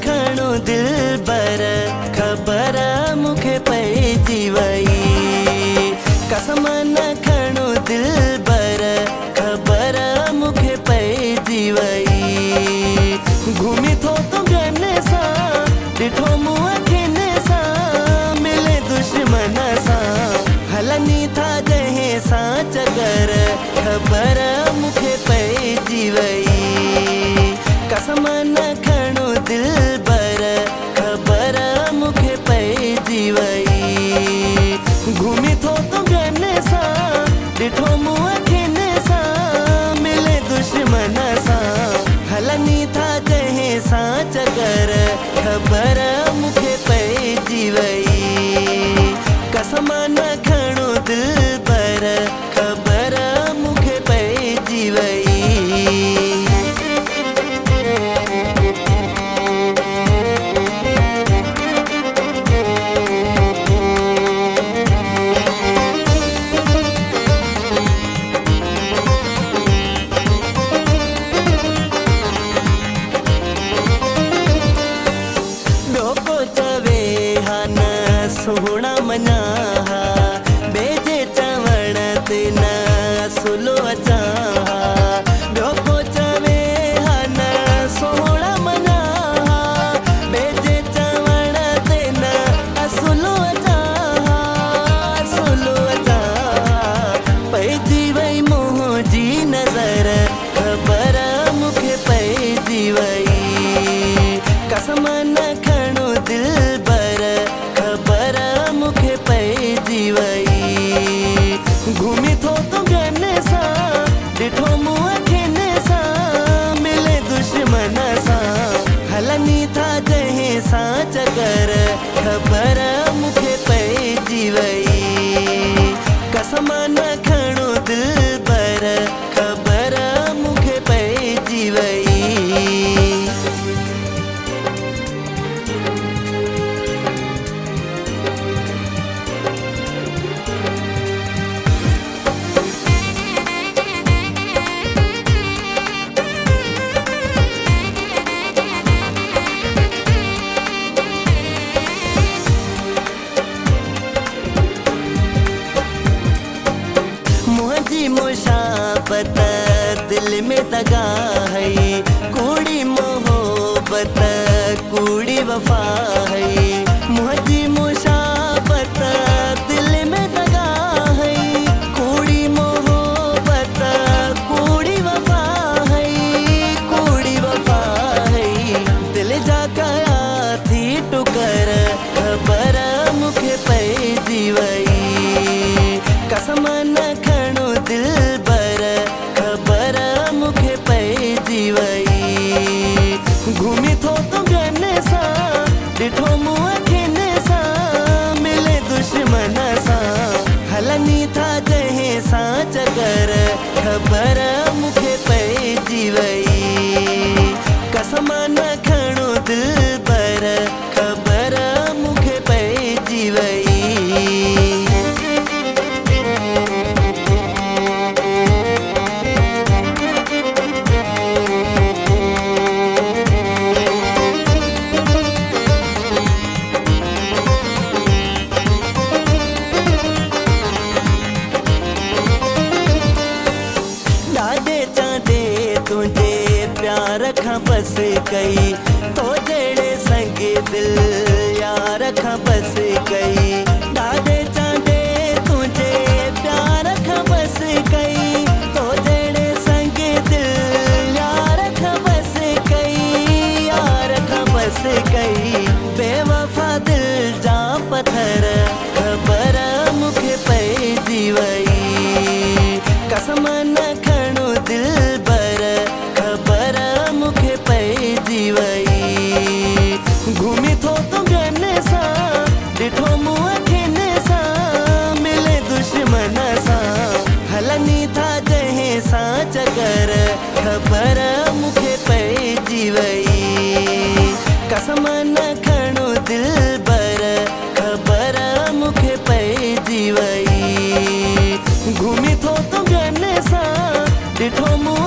खणो दिल बर खबर मुखे पइजी वई। कसम न खणो दिल बर खबर मुखे पइजी वई। घूमी थो तूं गने सां ॾिठो मूं अखियुनि सां मिले दुश्मन सां हलनी था जंहिं सां चकर खबर मुखे पइजी वई। कसम न खणो दिल बर खबर मुखे पइजी वई। घूमी थो तूं गने सां ॾिठो मूं अखियुनि सां मिले दुश्मन सां हलनी था जंहिं सां चकर खबर मुखे पइजी वई। कसम न खणो दिल बर खबर मुखे पइजी वई। सोहना मना बेजे चवण ते न असुलो अचा ॿियो को चवे हा न सोहना मना बेजे चवण ते न असुलो अचा असुलो अचा पइजी वई मुंहिंजी नज़र खबर मुखे पइजी वई। कसम न खणो दिल बर खबर मुखे पइजी वई। घूमी थो तूं गने सां ॾिठो मूं अखियुनि सां मिले दुश्मन सां हलनी था जंहिं सां चकर खबर मुखे पइजी वई। कसम न खणो दिल बर खबर मुखे पइजी वई। मुशाबत दिल में दगा है कूड़ी मोहब्बत कूड़ी वफा है। मुझी मुशाबत दिल में दगा है कूड़ी मोहब्बत कूड़ी वफा है कूड़ी वफा है। दिल जा कया थी टुकर खबर मुखे पइजी वई। कसम न खणो दिल बर खबर मुखे पइजी वई। घूमी थो तूं गने सां ॾिठो मूं अखियुनि सां मिले दुश्मन सां हलनी था जंहिं सां चकर खबर मुखे पइजी वई। कसम न खणो दिल बर खबर मुखे पइजी वई। तुझे प्यार खां बस कई तो जड़े संगे दिल यार खां बस कई। ॾाढे चांदे तुझे प्यार खां बस कई तो जड़े संगे दिल यार खां बस कई यार खां बस कई। बेवफा दिल जा पत्थर खबर मुखे पइजी वई। कसम न खणो दिल बर खबर मुखे पइजी वई। घूमी थो तूं गने सां ॾिठो मूं अखियुनि सां मिले दुश्मन सां हलनी था जंहिं सां चकर खबर मुखे पइजी वई। कसम न खणो दिल बर खबर मुखे पइजी वई। घूमी थो तूं गने सां ॾिठो मूं